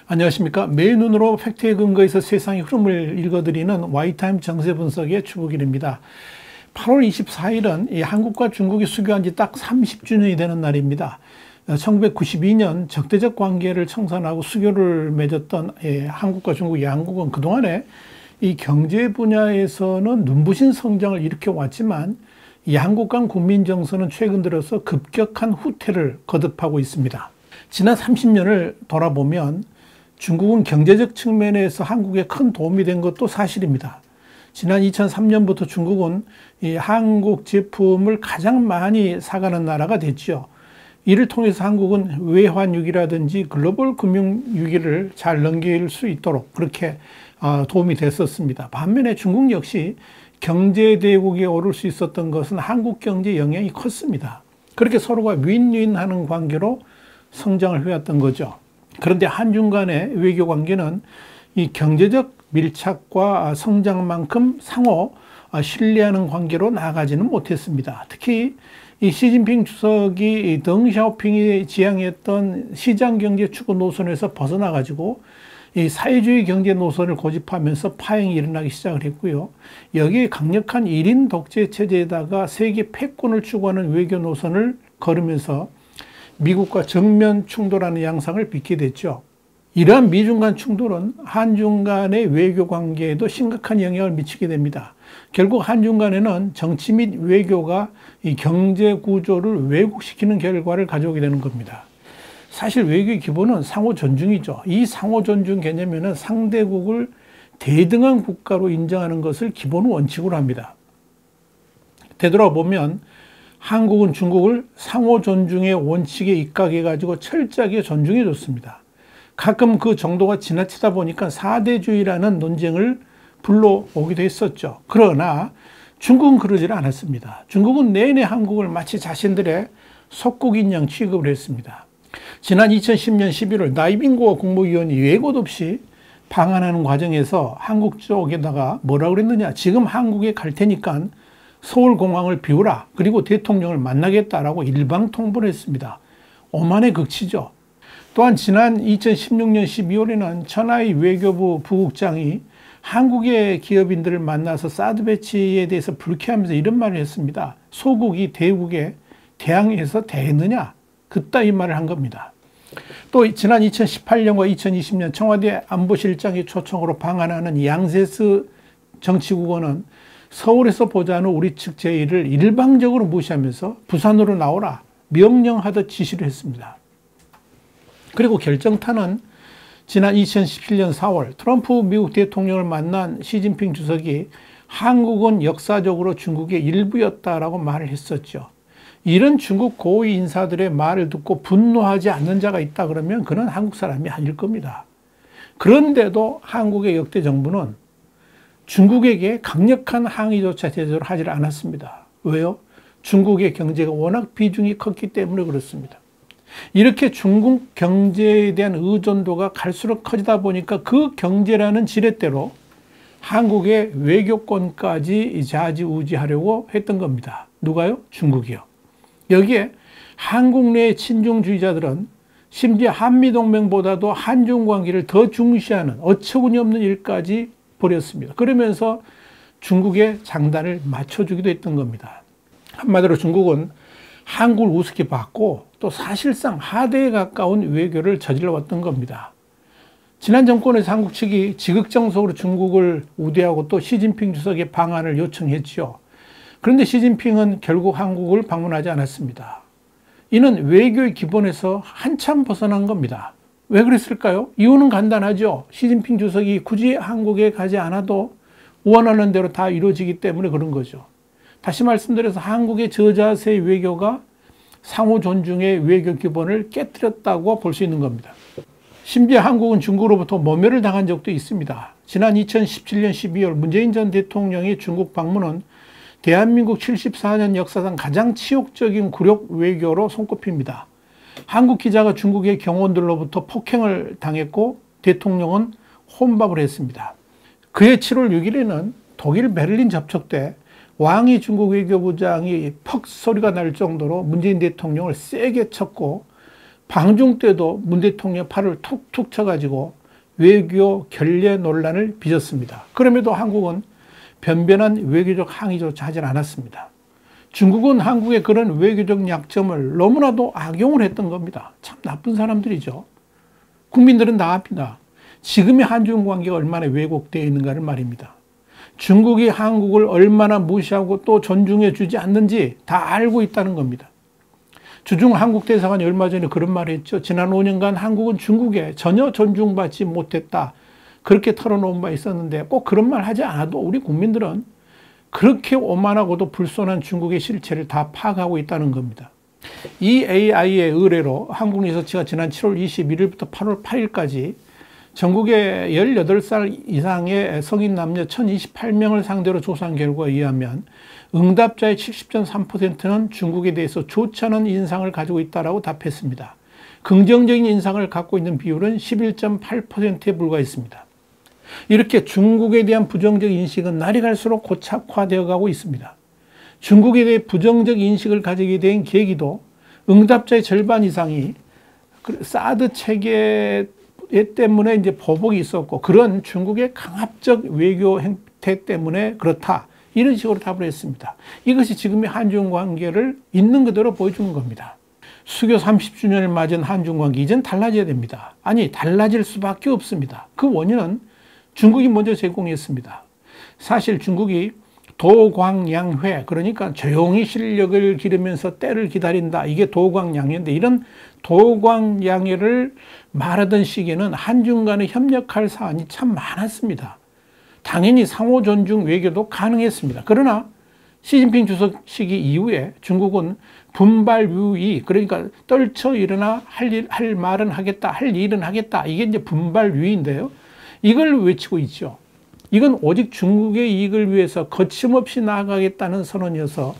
안녕하십니까. 매일 눈으로 팩트에 근거해서 세상의 흐름을 읽어드리는 와이타임 정세 분석의 추구길입니다. 8월 24일은 한국과 중국이 수교한 지 딱 30주년이 되는 날입니다. 1992년 적대적 관계를 청산하고 수교를 맺었던 한국과 중국 양국은 그동안에 이 경제 분야에서는 눈부신 성장을 일으켜왔지만 양국 간 국민 정서는 최근 들어서 급격한 후퇴를 거듭하고 있습니다. 지난 30년을 돌아보면 중국은 경제적 측면에서 한국에 큰 도움이 된 것도 사실입니다. 지난 2003년부터 중국은 이 한국 제품을 가장 많이 사가는 나라가 됐죠. 이를 통해서 한국은 외환위기라든지 글로벌 금융위기를 잘 넘길 수 있도록 그렇게 도움이 됐었습니다. 반면에 중국 역시 경제대국에 오를 수 있었던 것은 한국 경제에 영향이 컸습니다. 그렇게 서로가 윈윈하는 관계로 성장을 해왔던 거죠. 그런데 한중 간의 외교 관계는 이 경제적 밀착과 성장만큼 상호 신뢰하는 관계로 나아가지는 못했습니다. 특히 이 시진핑 주석이 덩샤오핑이 지향했던 시장경제 추구 노선에서 벗어나가지고 이 사회주의 경제 노선을 고집하면서 파행이 일어나기 시작을 했고요. 여기에 강력한 1인 독재 체제에다가 세계 패권을 추구하는 외교 노선을 걸으면서 미국과 정면 충돌하는 양상을 빚게 됐죠. 이러한 미중 간 충돌은 한중 간의 외교 관계에도 심각한 영향을 미치게 됩니다. 결국 한중 간에는 정치 및 외교가 이 경제 구조를 왜곡시키는 결과를 가져오게 되는 겁니다. 사실 외교의 기본은 상호 존중이죠. 이 상호 존중 개념에는 상대국을 대등한 국가로 인정하는 것을 기본 원칙으로 합니다. 되돌아보면 한국은 중국을 상호 존중의 원칙에 입각해가지고 철저하게 존중해 줬습니다. 가끔 그 정도가 지나치다 보니까 4대주의라는 논쟁을 불러오기도 했었죠. 그러나 중국은 그러질 않았습니다. 중국은 내내 한국을 마치 자신들의 속국인 양 취급을 했습니다. 지난 2010년 11월 나이빙고 국무위원이 예고도 없이 방한하는 과정에서 한국 쪽에다가 뭐라고 그랬느냐. 지금 한국에 갈 테니까 서울공항을 비우라. 그리고 대통령을 만나겠다라고 일방 통보를 했습니다. 오만의 극치죠. 또한 지난 2016년 12월에는 천하의 외교부 부국장이 한국의 기업인들을 만나서 사드 배치에 대해서 불쾌하면서 이런 말을 했습니다. 소국이 대국에 대항해서 대했느냐? 그따위 말을 한 겁니다. 또 지난 2018년과 2020년 청와대 안보실장의 초청으로 방한하는 양세스 정치국원은 서울에서 보자는 우리 측 제의를 일방적으로 무시하면서 부산으로 나오라 명령하듯 지시를 했습니다. 그리고 결정타는 지난 2017년 4월 트럼프 미국 대통령을 만난 시진핑 주석이 한국은 역사적으로 중국의 일부였다라고 말을 했었죠. 이런 중국 고위 인사들의 말을 듣고 분노하지 않는 자가 있다 그러면 그는 한국 사람이 아닐 겁니다. 그런데도 한국의 역대 정부는 중국에게 강력한 항의조차 제대로 하지 않았습니다. 왜요? 중국의 경제가 워낙 비중이 컸기 때문에 그렇습니다. 이렇게 중국 경제에 대한 의존도가 갈수록 커지다 보니까 그 경제라는 지렛대로 한국의 외교권까지 좌지우지하려고 했던 겁니다. 누가요? 중국이요. 여기에 한국 내 친중주의자들은 심지어 한미동맹보다도 한중 관계를 더 중시하는 어처구니 없는 일까지 벌였습니다. 그러면서 중국의 장단을 맞춰주기도 했던 겁니다. 한마디로 중국은 한국을 우습게 봤고 또 사실상 하대에 가까운 외교를 저질러 왔던 겁니다. 지난 정권에서 한국 측이 지극정석으로 중국을 우대하고 또 시진핑 주석의 방한을 요청했죠. 그런데 시진핑은 결국 한국을 방문하지 않았습니다. 이는 외교의 기본에서 한참 벗어난 겁니다. 왜 그랬을까요? 이유는 간단하죠. 시진핑 주석이 굳이 한국에 가지 않아도 원하는 대로 다 이루어지기 때문에 그런 거죠. 다시 말씀드려서 한국의 저자세의 외교가 상호 존중의 외교 기본을 깨뜨렸다고 볼 수 있는 겁니다. 심지어 한국은 중국으로부터 모멸을 당한 적도 있습니다. 지난 2017년 12월 문재인 전 대통령의 중국 방문은 대한민국 74년 역사상 가장 치욕적인 굴욕 외교로 손꼽힙니다. 한국 기자가 중국의 경호원들로부터 폭행을 당했고 대통령은 혼밥을 했습니다. 그해 7월 6일에는 독일 베를린 접촉 때 왕이 중국 외교부장이 퍽 소리가 날 정도로 문재인 대통령을 세게 쳤고, 방중 때도 문 대통령 팔을 툭툭 쳐가지고 외교 결례 논란을 빚었습니다. 그럼에도 한국은 변변한 외교적 항의조차 하지 않았습니다. 중국은 한국의 그런 외교적 약점을 너무나도 악용을 했던 겁니다. 참 나쁜 사람들이죠. 국민들은 다 압니다. 지금의 한중 관계가 얼마나 왜곡되어 있는가를 말입니다. 중국이 한국을 얼마나 무시하고 또 존중해 주지 않는지 다 알고 있다는 겁니다. 주중 한국 대사관이 얼마 전에 그런 말을 했죠. 지난 5년간 한국은 중국에 전혀 존중받지 못했다. 그렇게 털어놓은 바 있었는데 꼭 그런 말 하지 않아도 우리 국민들은 그렇게 오만하고도 불손한 중국의 실체를 다 파악하고 있다는 겁니다. 이 AI의 의뢰로 한국리서치가 지난 7월 21일부터 8월 8일까지 전국의 18살 이상의 성인 남녀 1028명을 상대로 조사한 결과에 의하면 응답자의 70.3%는 중국에 대해서 좋지 않은 인상을 가지고 있다고 답했습니다. 긍정적인 인상을 갖고 있는 비율은 11.8%에 불과했습니다. 이렇게 중국에 대한 부정적 인식은 날이 갈수록 고착화되어 가고 있습니다. 중국에 대해 부정적 인식을 가지게 된 계기도 응답자의 절반 이상이 사드 체계 때문에 이제 보복이 있었고 그런 중국의 강압적 외교 행태 때문에 그렇다. 이런 식으로 답을 했습니다. 이것이 지금의 한중 관계를 있는 그대로 보여주는 겁니다. 수교 30주년을 맞은 한중 관계 이젠 달라져야 됩니다. 아니 달라질 수밖에 없습니다. 그 원인은 중국이 먼저 제공했습니다. 사실 중국이 도광양회, 그러니까 조용히 실력을 기르면서 때를 기다린다. 이게 도광양회인데 이런 도광양회를 말하던 시기에는 한중 간에 협력할 사안이 참 많았습니다. 당연히 상호 존중 외교도 가능했습니다. 그러나 시진핑 주석 시기 이후에 중국은 분발유의, 그러니까 떨쳐 일어나 할 말은 하겠다, 할 일은 하겠다. 이게 이제 분발유의인데요. 이걸 외치고 있죠. 이건 오직 중국의 이익을 위해서 거침없이 나아가겠다는 선언이어서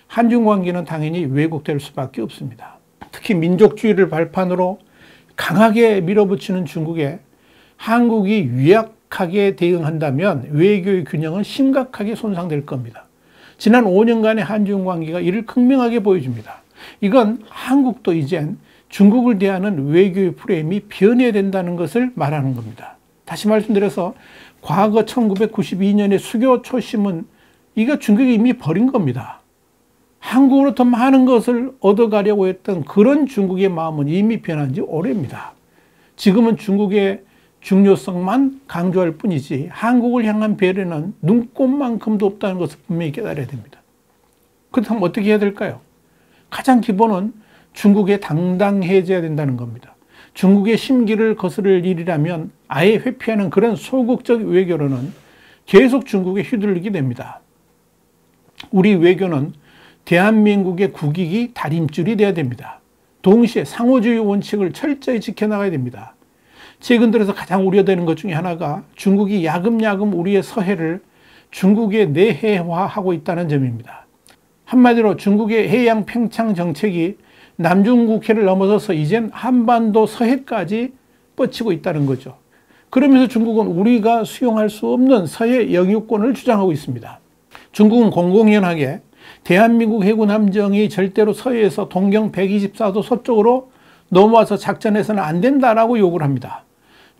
한중 관계는 당연히 왜곡될 수밖에 없습니다. 특히 민족주의를 발판으로 강하게 밀어붙이는 중국에 한국이 유약하게 대응한다면 외교의 균형은 심각하게 손상될 겁니다. 지난 5년간의 한중 관계가 이를 극명하게 보여줍니다. 이건 한국도 이젠 중국을 대하는 외교의 프레임이 변해야 된다는 것을 말하는 겁니다. 다시 말씀드려서 과거 1992년의 수교 초심은 이거 중국이 이미 버린 겁니다. 한국으로부터 많은 것을 얻어가려고 했던 그런 중국의 마음은 이미 변한 지 오래입니다. 지금은 중국의 중요성만 강조할 뿐이지 한국을 향한 배려는 눈꼽만큼도 없다는 것을 분명히 깨달아야 됩니다. 그렇다면 어떻게 해야 될까요? 가장 기본은 중국에 당당해져야 된다는 겁니다. 중국의 심기를 거스를 일이라면 아예 회피하는 그런 소극적 외교로는 계속 중국에 휘둘리게 됩니다. 우리 외교는 대한민국의 국익이 다림줄이 돼야 됩니다. 동시에 상호주의 원칙을 철저히 지켜나가야 됩니다. 최근 들어서 가장 우려되는 것 중에 하나가 중국이 야금야금 우리의 서해를 중국에 내해화하고 있다는 점입니다. 한마디로 중국의 해양 팽창 정책이 남중국해를 넘어서서 이젠 한반도 서해까지 뻗치고 있다는 거죠. 그러면서 중국은 우리가 수용할 수 없는 서해 영유권을 주장하고 있습니다. 중국은 공공연하게 대한민국 해군 함정이 절대로 서해에서 동경 124도 서쪽으로 넘어와서 작전해서는 안 된다라고 요구를 합니다.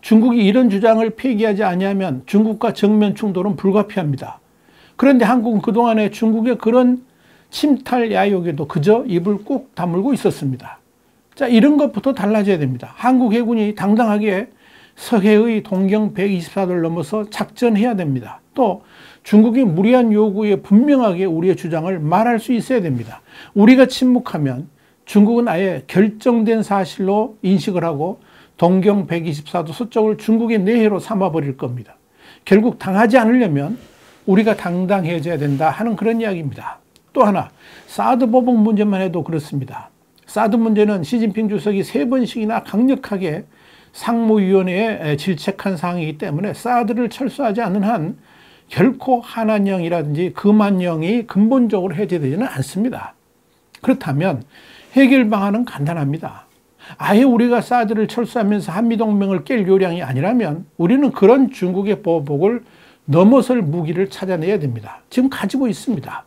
중국이 이런 주장을 폐기하지 아니하면 중국과 정면 충돌은 불가피합니다. 그런데 한국은 그동안에 중국의 그런 침탈 야욕에도 그저 입을 꾹 다물고 있었습니다. 자, 이런 것부터 달라져야 됩니다. 한국 해군이 당당하게 서해의 동경 124도를 넘어서 작전해야 됩니다. 또 중국이 무리한 요구에 분명하게 우리의 주장을 말할 수 있어야 됩니다. 우리가 침묵하면 중국은 아예 결정된 사실로 인식을 하고 동경 124도 서쪽을 중국의 내해로 삼아버릴 겁니다. 결국 당하지 않으려면 우리가 당당해져야 된다 하는 그런 이야기입니다. 또 하나, 사드 보복 문제만 해도 그렇습니다. 사드 문제는 시진핑 주석이 3번씩이나 강력하게 상무위원회에 질책한 사항이기 때문에 사드를 철수하지 않는 한 결코 한한령이라든지 금한령이 근본적으로 해제되지는 않습니다. 그렇다면 해결 방안은 간단합니다. 아예 우리가 사드를 철수하면서 한미동맹을 깰 요량이 아니라면 우리는 그런 중국의 보복을 넘어설 무기를 찾아내야 됩니다. 지금 가지고 있습니다.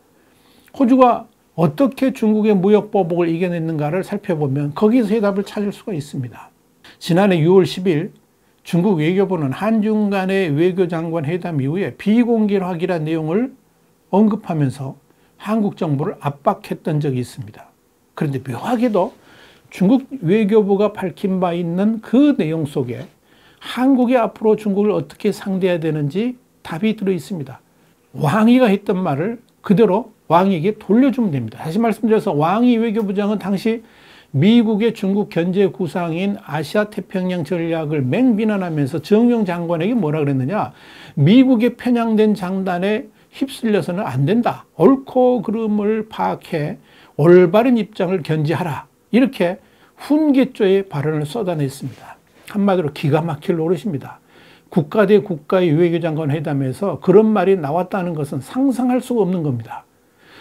호주가 어떻게 중국의 무역 보복을 이겨냈는가를 살펴보면 거기서 해답을 찾을 수가 있습니다. 지난해 6월 10일 중국 외교부는 한중 간의 외교장관 회담 이후에 비공개로 하기란 내용을 언급하면서 한국 정부를 압박했던 적이 있습니다. 그런데 묘하게도 중국 외교부가 밝힌 바 있는 그 내용 속에 한국이 앞으로 중국을 어떻게 상대해야 되는지 답이 들어 있습니다. 왕이가 했던 말을 그대로 왕에게 돌려주면 됩니다. 다시 말씀드려서 왕이 외교부장은 당시 미국의 중국 견제 구상인 아시아 태평양 전략을 맹비난하면서 정영 장관에게 뭐라 그랬느냐. 미국의 편향된 장단에 휩쓸려서는 안 된다. 옳고 그름을 파악해 올바른 입장을 견지하라. 이렇게 훈계조의 발언을 쏟아냈습니다. 한마디로 기가 막힐 노릇입니다. 국가 대 국가의 외교장관 회담에서 그런 말이 나왔다는 것은 상상할 수가 없는 겁니다.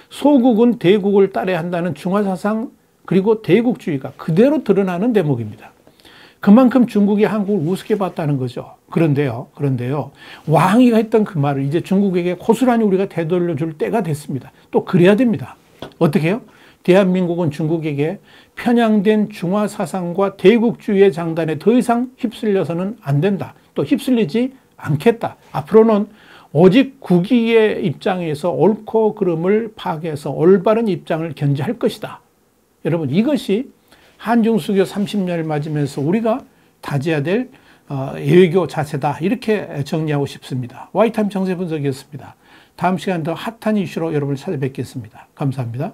소국은 대국을 따라야 한다는 중화사상 그리고 대국주의가 그대로 드러나는 대목입니다. 그만큼 중국이 한국을 우습게 봤다는 거죠. 그런데요. 왕이가 했던 그 말을 이제 중국에게 고스란히 우리가 되돌려줄 때가 됐습니다. 또 그래야 됩니다. 어떻게 해요? 대한민국은 중국에게 편향된 중화사상과 대국주의의 장단에 더 이상 휩쓸려서는 안 된다. 또 휩쓸리지 않겠다. 앞으로는 오직 국위의 입장에서 옳고 그름을 파악해서 올바른 입장을 견지할 것이다. 여러분, 이것이 한중수교 30년을 맞으면서 우리가 다져야 될 외교 자세다. 이렇게 정리하고 싶습니다. 와이타임 정세 분석이었습니다. 다음 시간 더 핫한 이슈로 여러분을 찾아뵙겠습니다. 감사합니다.